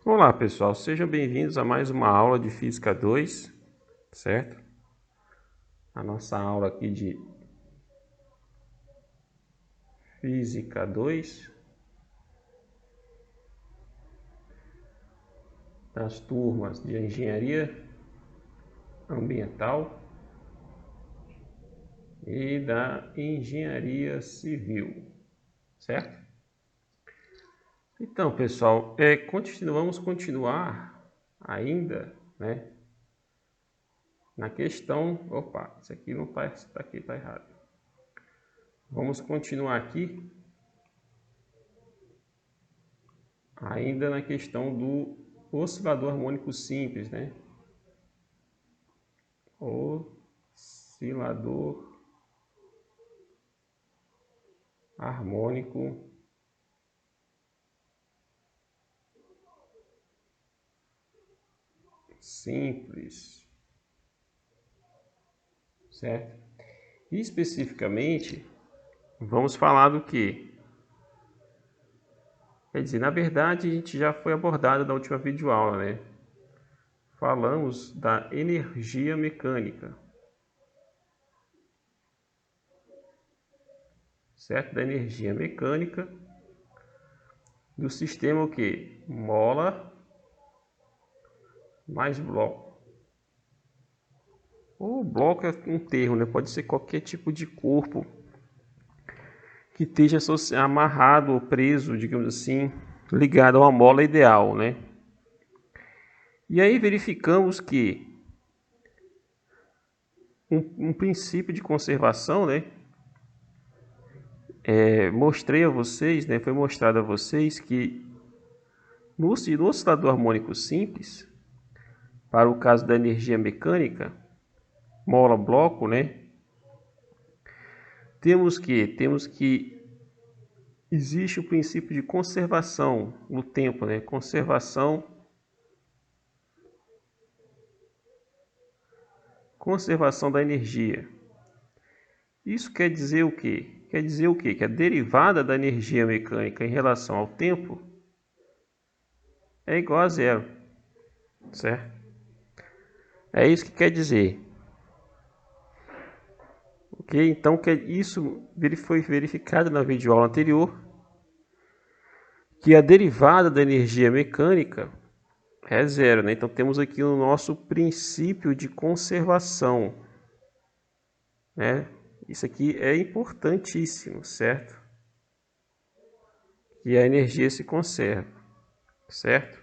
Olá pessoal, sejam bem-vindos a mais uma aula de Física 2, certo? A nossa aula aqui de Física 2, das turmas de Engenharia Ambiental e da Engenharia Civil, certo? Então pessoal, vamos continuar ainda, né? Na questão, isso aqui não tá, aqui tá errado. Vamos continuar aqui ainda na questão do oscilador harmônico simples, né? Oscilador harmônico simples, certo? E especificamente, vamos falar do que? Quer dizer, na verdade, a gente já foi abordado na última videoaula, né? Falamos da energia mecânica, certo? Da energia mecânica do sistema o que? Mola mais bloco. O bloco é um termo, né? Pode ser qualquer tipo de corpo que esteja amarrado ou preso, digamos assim, ligado a uma mola ideal, né? E aí verificamos que um princípio de conservação, né? Mostrei a vocês, né? Foi mostrado a vocês que no oscilador harmônico simples, para o caso da energia mecânica, mola-bloco, né? Temos que existe o princípio de conservação no tempo, né? Conservação da energia. Isso quer dizer o quê? Quer dizer o quê? Que a derivada da energia mecânica em relação ao tempo é igual a zero, certo? É isso que quer dizer. Ok? Então, isso foi verificado na videoaula anterior, que a derivada da energia mecânica é zero, né? Então, temos aqui o nosso princípio de conservação, né? Isso aqui é importantíssimo, certo? Que a energia se conserva, certo?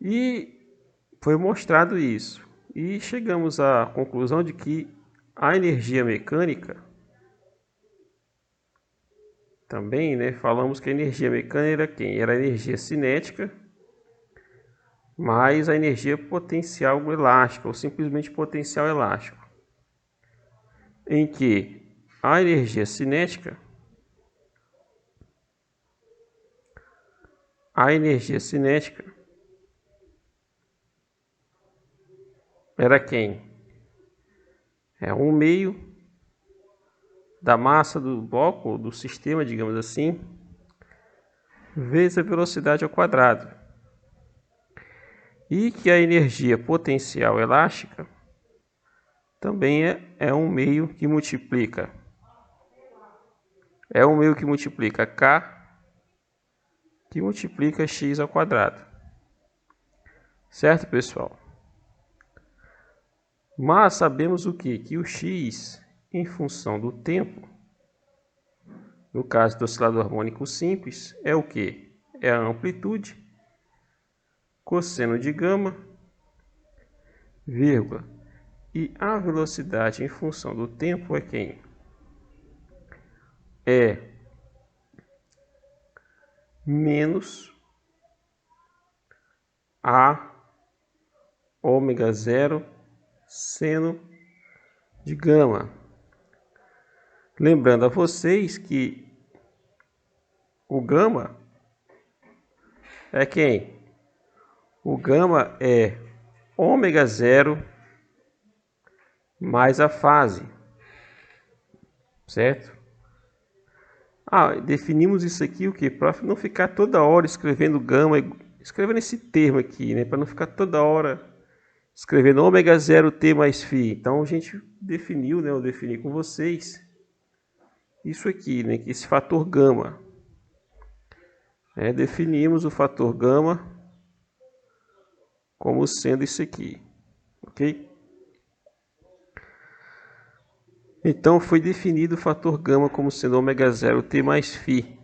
E foi mostrado isso. E chegamos à conclusão de que a energia mecânica, também, né, falamos que a energia mecânica era quem? Era a energia cinética, mais a energia potencial elástica, ou simplesmente potencial elástico. Em que a energia cinética, era quem? É 1/2 da massa do bloco, do sistema, digamos assim, vezes a velocidade ao quadrado. E que a energia potencial elástica também é 1/2 que multiplica. É 1/2 que multiplica K, que multiplica x ao quadrado. Certo, pessoal? Mas sabemos o quê? Que o x, em função do tempo, no caso do oscilador harmônico simples, é o quê? É a amplitude, cosseno de gama, vírgula. E a velocidade em função do tempo é quem? É menos a ômega zero seno de gama. Lembrando a vocês que o gama é quem? O gama é ômega zero mais a fase, certo? Definimos isso aqui o quê? Para não ficar toda hora escrevendo gama, escrevendo esse termo aqui, né? Para não ficar toda hora escrevendo ômega 0 T mais φ. Então a gente definiu, né? Eu defini com vocês isso aqui, né? Esse fator gama. Definimos o fator gama como sendo isso aqui, ok? Então foi definido o fator gama como sendo ômega 0 T mais φ.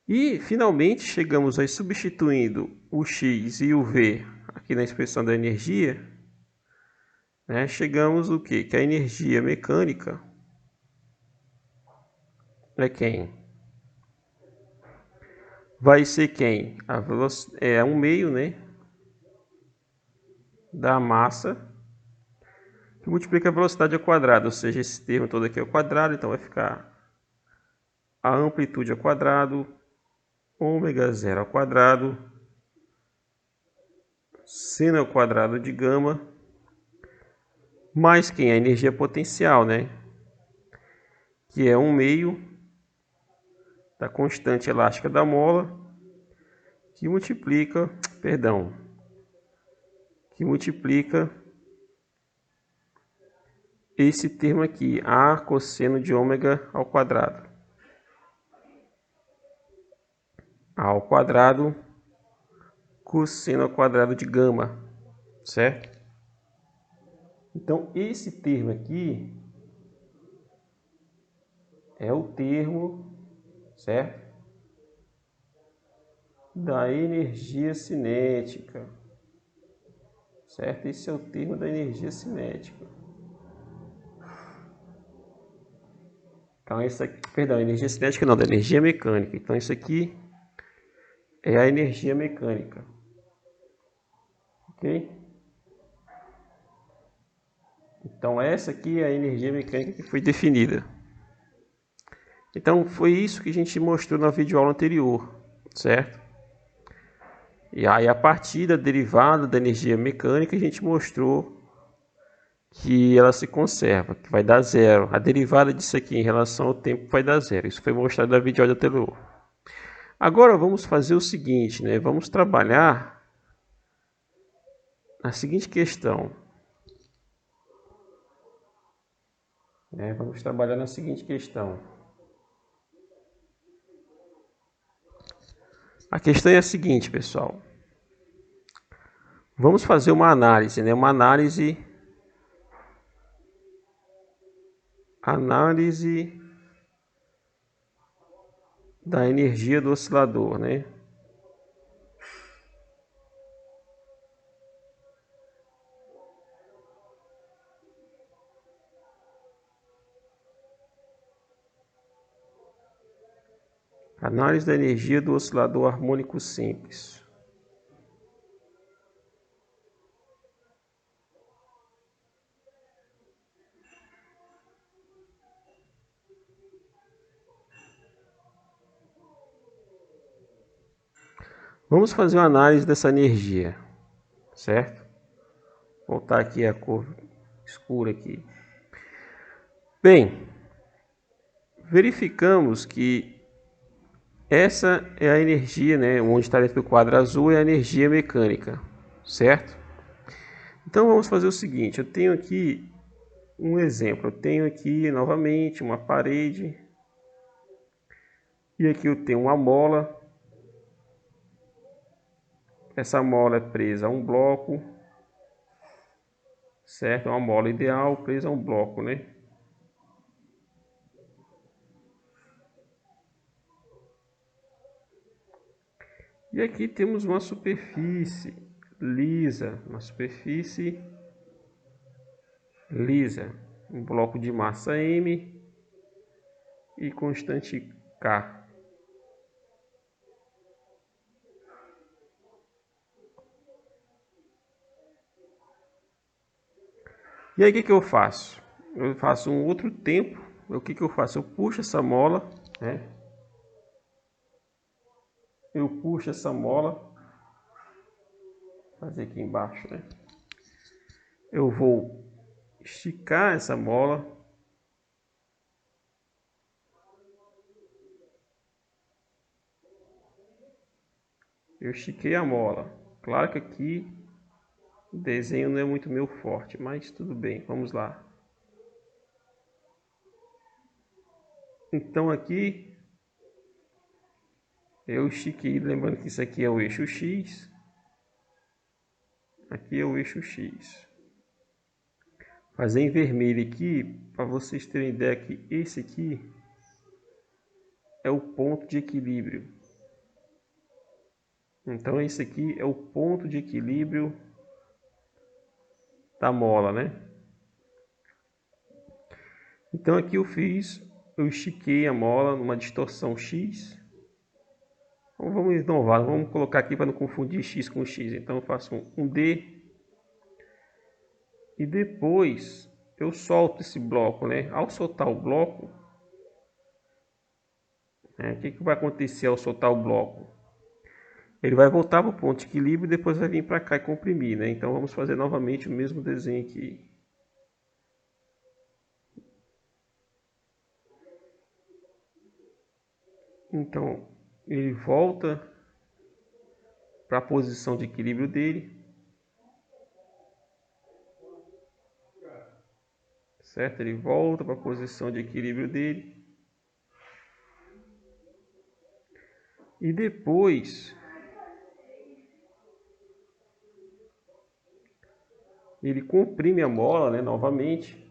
E finalmente chegamos aí substituindo o x e o v aqui na expressão da energia, né? Chegamos o quê? Que a energia mecânica é quem? Vai ser quem? É 1/2, né? Da massa que multiplica a velocidade ao quadrado, ou seja, esse termo todo aqui é ao quadrado, então vai ficar a amplitude ao quadrado, ômega 0 ao quadrado, seno ao quadrado de gama, mais quem? A energia potencial, né? Que é 1/2 da constante elástica da mola, que multiplica esse termo aqui, A cosseno de ômega ao quadrado. A ao quadrado cosseno ao quadrado de gama, certo? Então, esse termo aqui é o termo, certo? Da energia cinética, certo? Esse é o termo da energia cinética. Então, isso aqui, perdão, energia cinética não, da energia mecânica. Então, isso aqui é a energia mecânica, ok? Então, essa aqui é a energia mecânica que foi definida. Então, foi isso que a gente mostrou na videoaula anterior, certo? E aí, a partir da derivada da energia mecânica, a gente mostrou que ela se conserva, que vai dar zero. A derivada disso aqui em relação ao tempo vai dar zero. Isso foi mostrado na videoaula anterior. Agora, vamos fazer o seguinte, né? Vamos trabalhar na seguinte questão. Vamos trabalhar na seguinte questão. A questão é a seguinte, pessoal. Vamos fazer uma análise, né? Uma análise da energia do oscilador, né? Análise da energia do oscilador harmônico simples. Vamos fazer uma análise dessa energia, certo? Vou voltar aqui a cor escura aqui. Bem, verificamos que essa é a energia, né? Onde está dentro do quadro azul é a energia mecânica, certo? Então vamos fazer o seguinte, eu tenho aqui um exemplo, eu tenho aqui novamente uma parede, e aqui eu tenho uma mola, essa mola é presa a um bloco, certo? É uma mola ideal presa a um bloco, né? E aqui temos uma superfície lisa, um bloco de massa M e constante K. E aí o que eu faço? Eu faço um outro tempo. O que eu faço? Eu puxo essa mola, né? Eu puxo essa mola, vou fazer aqui embaixo, né? Eu vou esticar essa mola. Eu estiquei a mola. Claro que aqui o desenho não é muito meu forte, mas tudo bem, vamos lá. Então aqui eu estiquei, lembrando que isso aqui é o eixo X. Aqui é o eixo X. Fazer em vermelho aqui, para vocês terem ideia que esse aqui é o ponto de equilíbrio. Então esse aqui é o ponto de equilíbrio da mola, né? Então aqui eu estiquei a mola numa distorção X. Então, vamos inovar, vamos colocar aqui para não confundir X com X. Então eu faço um D. E depois eu solto esse bloco, né? Ao soltar o bloco, o que vai acontecer ao soltar o bloco? Ele vai voltar para o ponto de equilíbrio e depois vai vir para cá e comprimir, né? Então vamos fazer novamente o mesmo desenho aqui. Então ele volta para a posição de equilíbrio dele, certo? Ele volta para a posição de equilíbrio dele. E depois ele comprime a mola, né, novamente.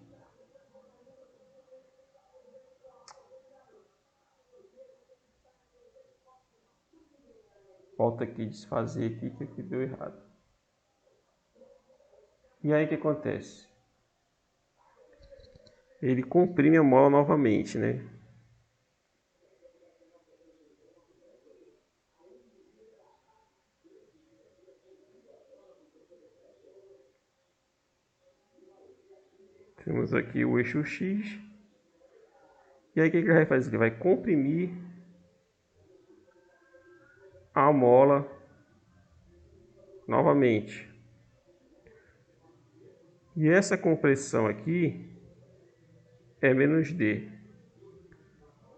Volta aqui, desfazer aqui, que aqui deu errado. E aí o que acontece? Ele comprime a mola novamente, né? Temos aqui o eixo X. E aí o que ele vai fazer? Ele vai comprimir a mola novamente. E essa compressão aqui é menos D.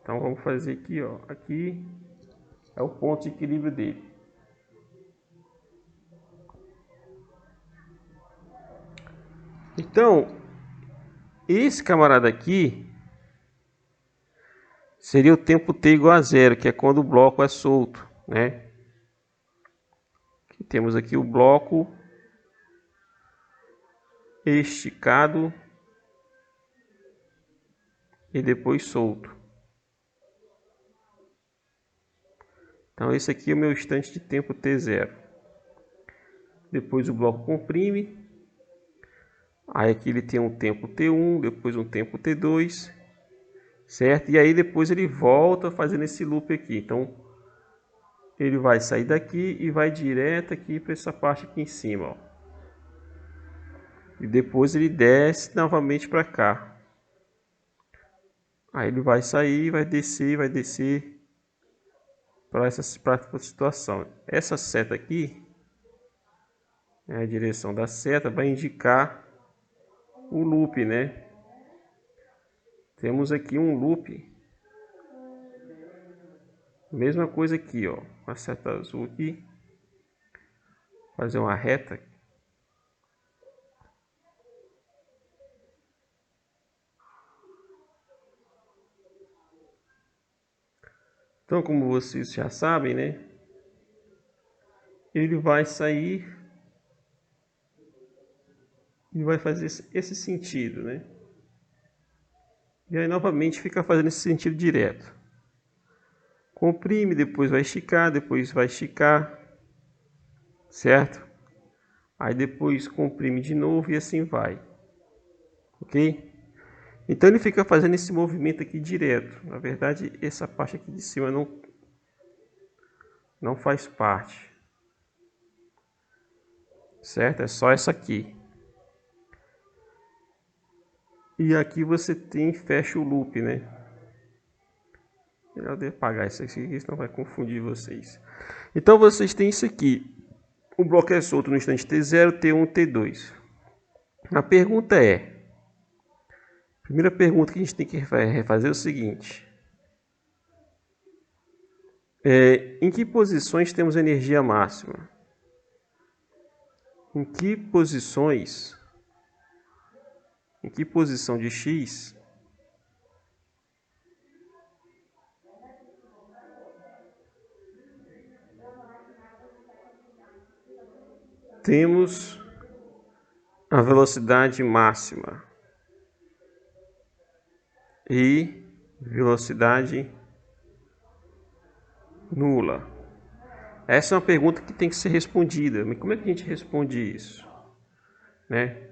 Então vamos fazer aqui, ó. Aqui é o ponto de equilíbrio dele. Então, esse camarada aqui seria o tempo T igual a zero, que é quando o bloco é solto, né? Aqui temos aqui o bloco esticado e depois solto. Então esse aqui é o meu instante de tempo T0. Depois o bloco comprime. Aí aqui ele tem um tempo T1, depois um tempo T2, certo? E aí depois ele volta fazendo esse loop aqui. Então ele vai sair daqui e vai direto aqui para essa parte aqui em cima, ó. E depois ele desce novamente para cá. Aí ele vai sair, vai descer para essa situação. Essa seta aqui, a direção da seta, vai indicar o loop, né? Temos aqui um loop. Mesma coisa aqui, ó. Com a seta azul aqui. Fazer uma reta. Então, como vocês já sabem, né? Ele vai sair e vai fazer esse sentido, né? E aí novamente fica fazendo esse sentido direto. Comprime, depois vai esticar, certo? Aí depois comprime de novo e assim vai, ok? Então ele fica fazendo esse movimento aqui direto. Na verdade, essa parte aqui de cima não faz parte, certo? É só essa aqui. E aqui você fecha o loop, né? Melhor de apagar isso aqui, senão vai confundir vocês. Então vocês têm isso aqui. O bloco é solto no instante T0, T1, T2. A pergunta é... A primeira pergunta que a gente tem que refazer é o seguinte. Em que posições temos energia máxima? Em que posição de X temos a velocidade máxima e velocidade nula? Essa é uma pergunta que tem que ser respondida. Mas como é que a gente responde isso? Né?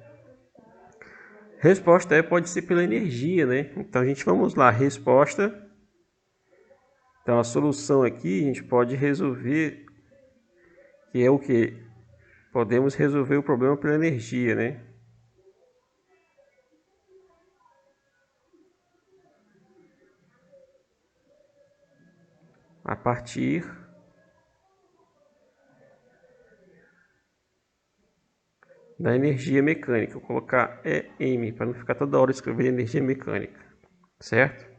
Resposta pode ser pela energia, né? Então a gente vamos lá, resposta. Então a solução aqui a gente pode resolver, que é o que? Podemos resolver o problema pela energia, né? A partir da energia mecânica. Vou colocar EM para não ficar toda hora escrevendo energia mecânica, certo?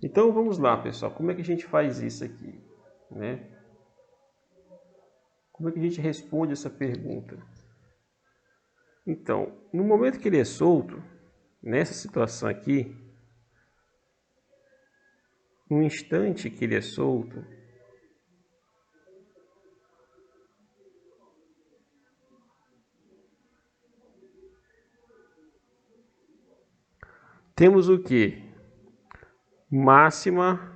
Então vamos lá, pessoal. Como é que a gente faz isso aqui, né? Como é que a gente responde essa pergunta? Então, no momento que ele é solto, nessa situação aqui, no instante que ele é solto, temos o que? Máxima.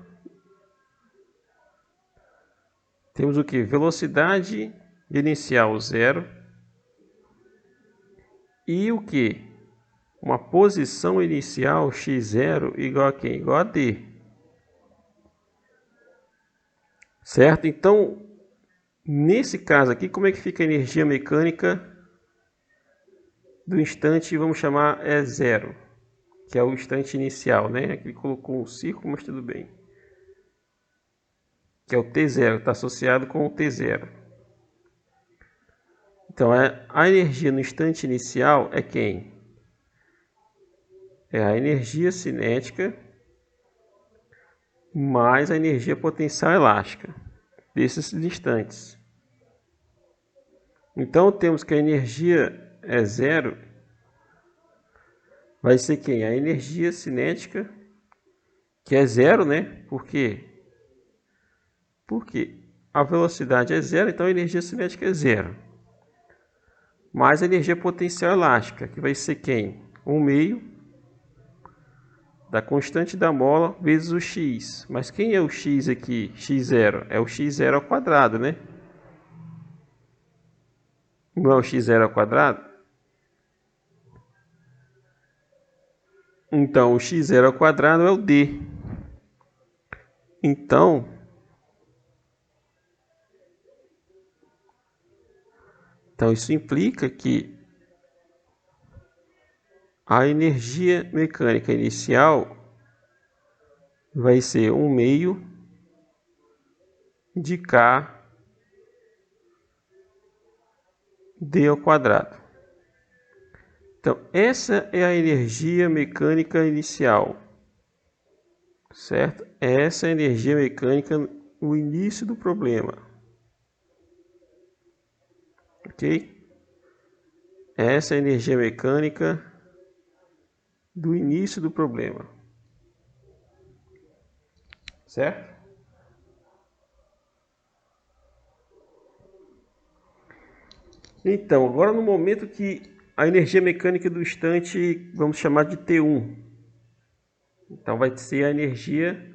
Temos o que? Velocidade inicial 0. E o que? Uma posição inicial x0 igual a quem? Igual a d. Certo? Então, nesse caso aqui, como é que fica a energia mecânica do instante, vamos chamar E0, que é o instante inicial, né? Aqui ele colocou um círculo, mas tudo bem. Que é o T0, está associado com o T0. Então, a energia no instante inicial é quem? É a energia cinética mais a energia potencial elástica desses instantes. Então, temos que a energia E0 vai ser quem? A energia cinética, que é 0, né? Por quê? Porque a velocidade é 0, então a energia cinética é 0. Mais a energia potencial elástica, que vai ser quem? 1/2 da constante da mola vezes o x. Mas quem é o x aqui? x0. É o x0 ao quadrado, né? Não é o x0 ao quadrado? Então, o x0 ao quadrado é o d. Então, isso implica que a energia mecânica inicial vai ser 1/2 de K d ao quadrado. Então, essa é a energia mecânica inicial, certo? Essa é a energia mecânica no início do problema, ok? Essa é a energia mecânica do início do problema, certo? Então, agora no momento que a energia mecânica do instante, vamos chamar de T1. Então vai ser a energia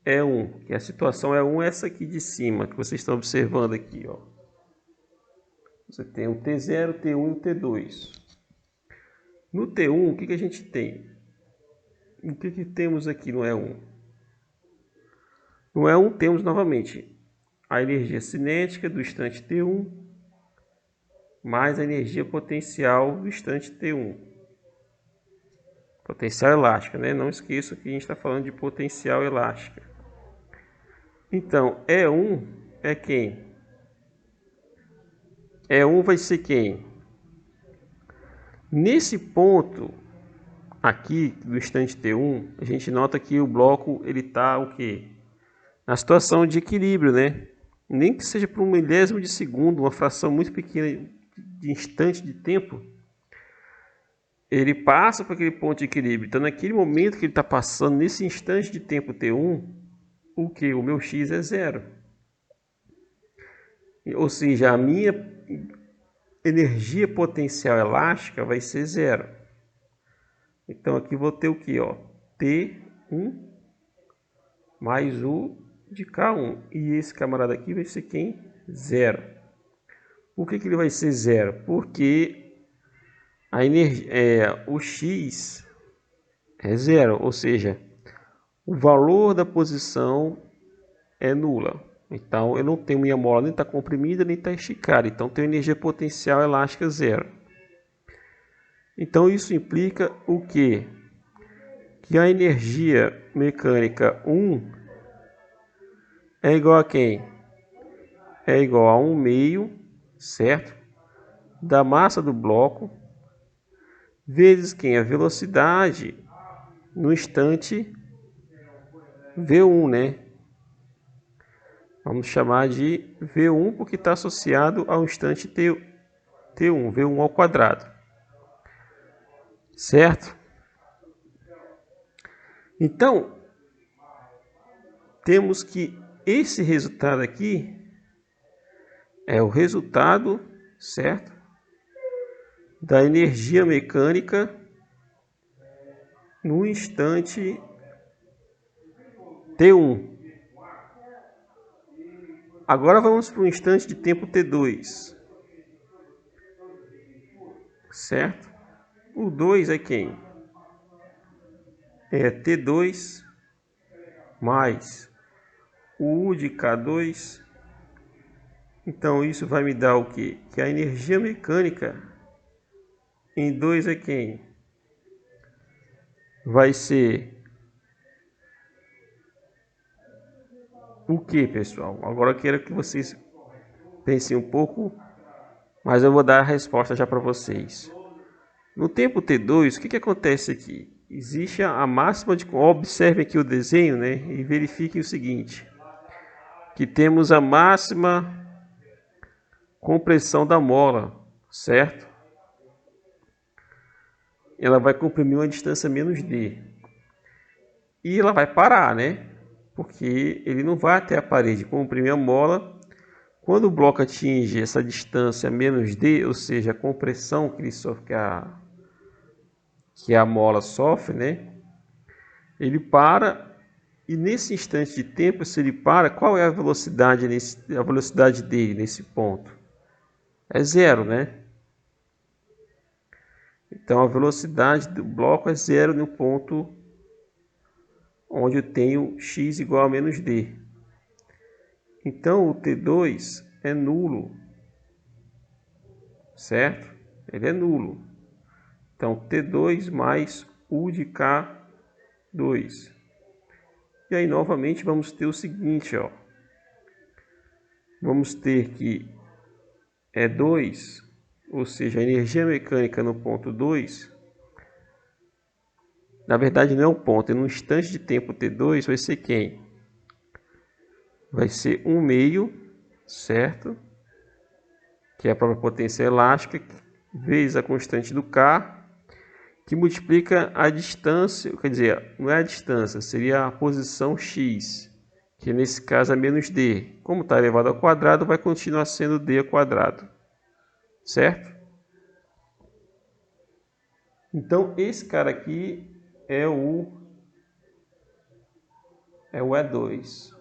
E1, que a situação E1 é essa aqui de cima, que vocês estão observando aqui, ó. Você tem o T0, T1 e o T2. No T1, o que a gente tem? O que temos aqui no E1? No E1 temos novamente a energia cinética do instante T1 mais a energia potencial do instante T1. Potencial elástica, né? Não esqueça que a gente está falando de potencial elástica. Então, E1 é quem? E1 vai ser quem? Nesse ponto aqui do instante T1, a gente nota que o bloco ele está o quê? na situação de equilíbrio, né? Nem que seja por um milésimo de segundo, uma fração muito pequena de instante de tempo, ele passa por aquele ponto de equilíbrio. Então, naquele momento que ele está passando, nesse instante de tempo T1, o que? O meu x é zero. Ou seja, a minha energia potencial elástica vai ser zero. Então, aqui vou ter o que? T1 mais U de K1. E esse camarada aqui vai ser quem? Zero. Por que ele vai ser zero? Porque a energia, o x é zero, ou seja, o valor da posição é nula. Então, eu não tenho minha mola nem está comprimida nem está esticada. Então, tenho energia potencial elástica zero. Então, isso implica o quê? Que a energia mecânica 1 é igual a quem? É igual a 1 meio, certo? Da massa do bloco, vezes quem? A velocidade no instante V1, né? Vamos chamar de V1 porque está associado ao instante T1, V1 ao quadrado. Certo? Então, temos que esse resultado aqui é o resultado, certo? Da energia mecânica no instante T1. Agora vamos para o instante de tempo T2. Certo? O 2 é quem? É T2 mais o U de K2. Então isso vai me dar o quê? Que a energia mecânica em 2 é quem? Vai ser o que, pessoal? Agora eu quero que vocês pensem um pouco, mas eu vou dar a resposta já para vocês. No tempo T2, o que acontece aqui? Existe a máxima de... Observem aqui o desenho, né? E verifiquem o seguinte. Que temos a máxima compressão da mola, certo? Ela vai comprimir uma distância menos d. E ela vai parar, né? Porque ele não vai até a parede comprimir a mola. Quando o bloco atinge essa distância menos d, ou seja, a compressão que ele sofre, que a mola sofre, né? Ele para, e nesse instante de tempo, se ele para, qual é a velocidade dele nesse ponto? É zero, né? Então a velocidade do bloco é zero no ponto onde eu tenho x igual a menos d. Então o T2 é nulo, certo? Ele é nulo. Então T2 mais U de K2. E aí novamente vamos ter o seguinte, ó. Vamos ter que é 2, ou seja, a energia mecânica no ponto 2, na verdade não é um ponto, é no instante de tempo T2 vai ser quem? Vai ser 1 meio, certo? Que é a própria potência elástica, vezes a constante do K, que multiplica a distância, quer dizer, não é a distância, seria a posição x, que nesse caso é menos d. Como está elevado ao quadrado, vai continuar sendo d ao quadrado, certo? Então, esse cara aqui é o E2.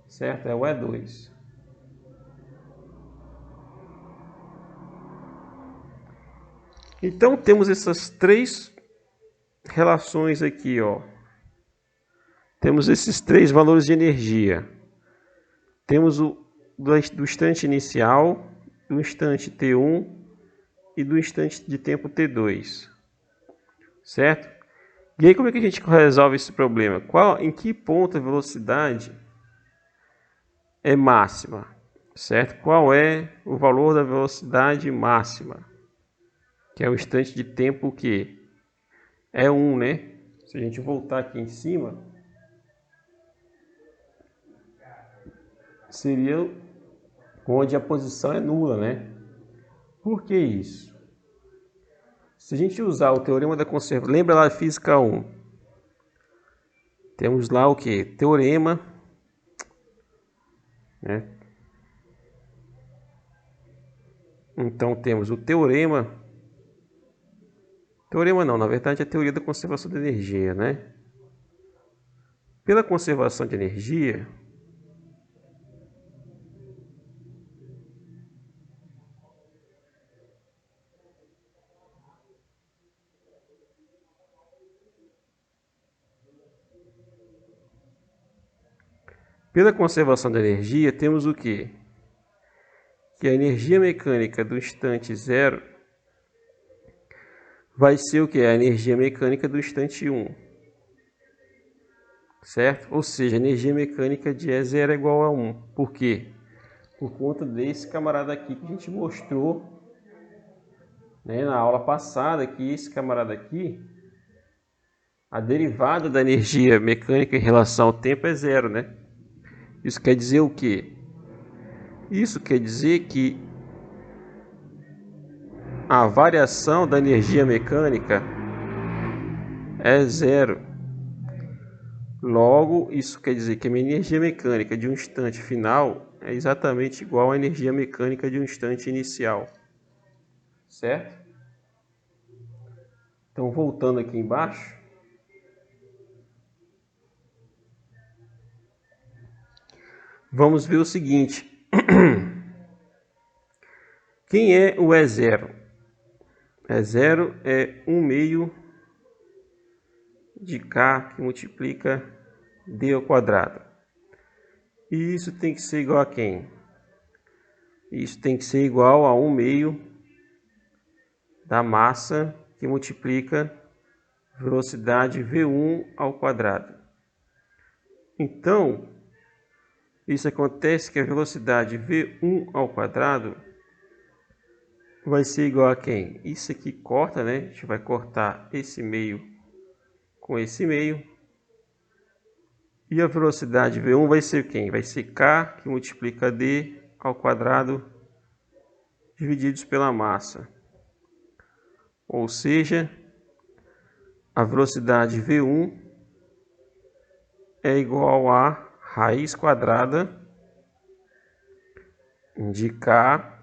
Certo? É o E2. Então, temos essas três relações aqui, ó. Temos esses três valores de energia. Temos o do instante inicial, do instante T1 e do instante de tempo T2. Certo? E aí como é que a gente resolve esse problema? Em que ponto a velocidade é máxima? Certo? Qual é o valor da velocidade máxima? Que é o instante de tempo que é 1, né? Se a gente voltar aqui em cima, seria onde a posição é nula, né? Por que isso? Se a gente usar o teorema da conservação, lembra lá de física 1? Temos lá o que? Teorema, né? Então temos o teorema não, na verdade é a teoria da conservação de energia, né? Pela conservação de energia, temos o quê? Que a energia mecânica do instante zero vai ser o que? A energia mecânica do instante 1. Certo? Ou seja, a energia mecânica de E0 é igual a 1. Por quê? Por conta desse camarada aqui que a gente mostrou, né, na aula passada, que esse camarada aqui, a derivada da energia mecânica em relação ao tempo é zero, né? Isso quer dizer o quê? Isso quer dizer que a variação da energia mecânica é zero. Logo, isso quer dizer que a minha energia mecânica de um instante final é exatamente igual à energia mecânica de um instante inicial. Certo? Então, voltando aqui embaixo, vamos ver o seguinte. Quem é o E0? E0 é 1 meio de K que multiplica D ao quadrado. E isso tem que ser igual a quem? Isso tem que ser igual a 1 meio da massa que multiplica velocidade V1 ao quadrado. Então, isso acontece que a velocidade V1 ao quadrado vai ser igual a quem? Isso aqui corta, né? A gente vai cortar esse meio com esse meio. E a velocidade V1 vai ser quem? Vai ser K que multiplica D ao quadrado divididos pela massa. Ou seja, a velocidade V1 é igual a raiz quadrada de K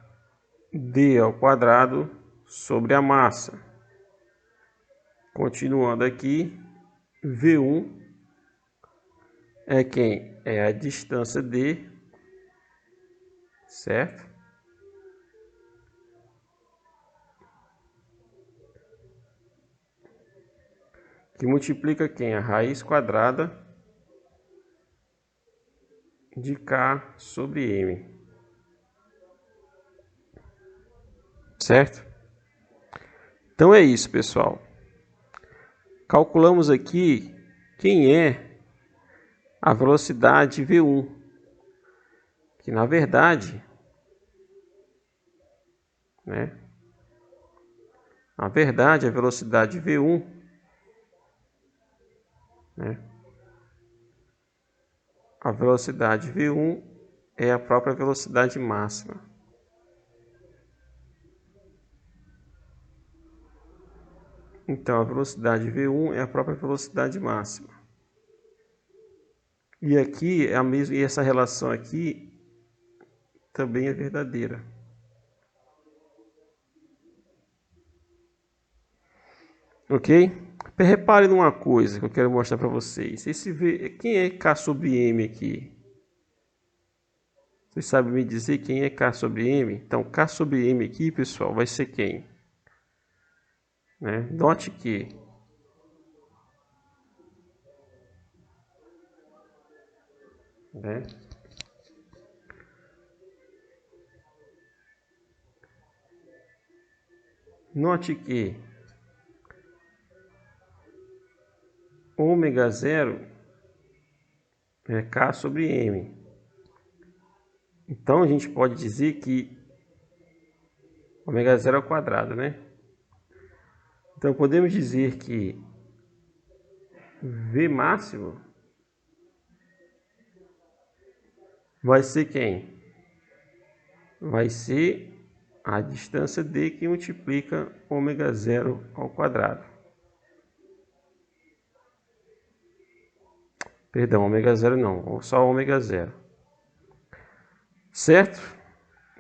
D ao quadrado sobre a massa. Continuando aqui, V1 é quem? É a distância D, certo? Que multiplica quem? A raiz quadrada de K sobre M. Certo? Então é isso, pessoal. Calculamos aqui quem é a velocidade V1, que na verdade, né? Na verdade, a velocidade V1, né? A velocidade V1 é a própria velocidade máxima. Então, a velocidade V1 é a própria velocidade máxima. E aqui é a mesma, e essa relação aqui também é verdadeira. Ok? Repare numa coisa que eu quero mostrar para vocês. Quem é K sobre M aqui? Vocês sabem me dizer quem é K sobre M? Então, K sobre M aqui, pessoal, vai ser quem? Né? Note que Note que ômega zero é K sobre M. Então, a gente pode dizer que ômega zero ao quadrado, né? Então, podemos dizer que V máximo vai ser quem? Vai ser a distância d que multiplica ômega zero ao quadrado. Perdão, ômega zero não, só ômega zero. Certo?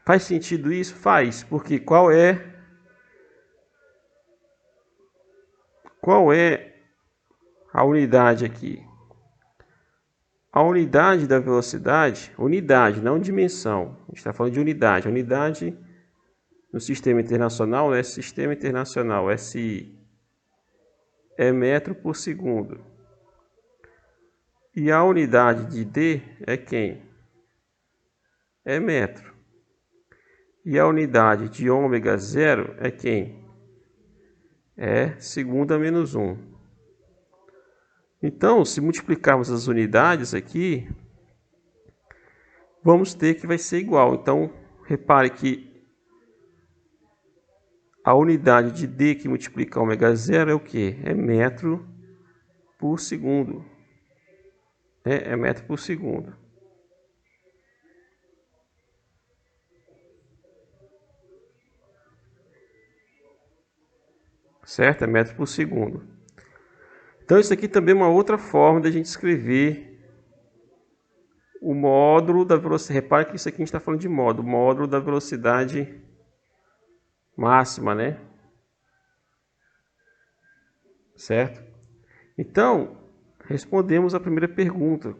Faz sentido isso? Faz, porque qual é a unidade aqui? A unidade da velocidade, unidade, não dimensão. A gente está falando de unidade. A unidade no sistema internacional, né? Sistema internacional, SI, é metro por segundo. E a unidade de D é quem? É metro. E a unidade de ômega zero é quem? É segunda menos 1. Então, se multiplicarmos as unidades aqui, vamos ter que vai ser igual. Então, repare que a unidade de D que multiplica ômega zero é o quê? É metro por segundo. É metro por segundo. Certo? É metro por segundo. Então, isso aqui também é uma outra forma de a gente escrever o módulo da velocidade. Repare que isso aqui a gente está falando de módulo. Módulo da velocidade máxima, né? Certo? Então, respondemos a primeira pergunta.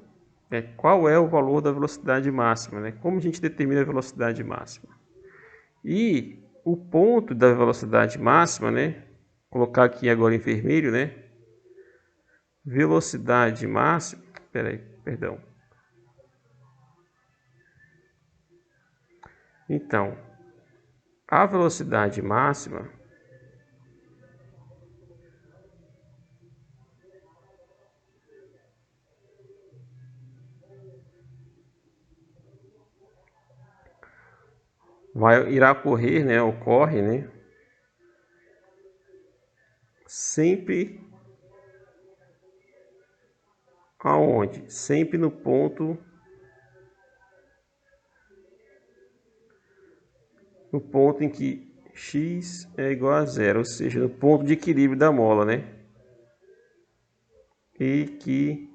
Qual é o valor da velocidade máxima? Né? Como a gente determina a velocidade máxima? E o ponto da velocidade máxima, né? Vou colocar aqui agora em vermelho, né? Velocidade máxima. Perdão. Então, a velocidade máxima irá ocorrer, né? Ocorre, né? Sempre aonde? Sempre no ponto em que x é igual a zero, ou seja, no ponto de equilíbrio da mola, né? Equilíbrio.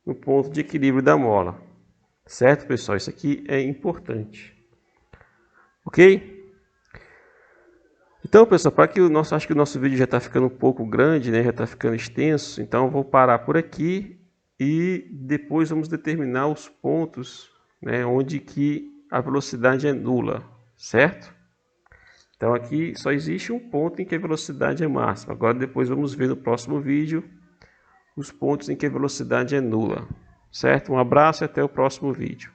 No ponto de equilíbrio da mola. Certo, pessoal? Isso aqui é importante. Ok? Então, pessoal, para que acho que o nosso vídeo já está ficando um pouco grande, né? Já está ficando extenso. Então, eu vou parar por aqui e depois vamos determinar os pontos, né? Onde que a velocidade é nula, certo? Então, aqui só existe um ponto em que a velocidade é máxima. Agora, depois vamos ver no próximo vídeo os pontos em que a velocidade é nula, certo? Um abraço e até o próximo vídeo.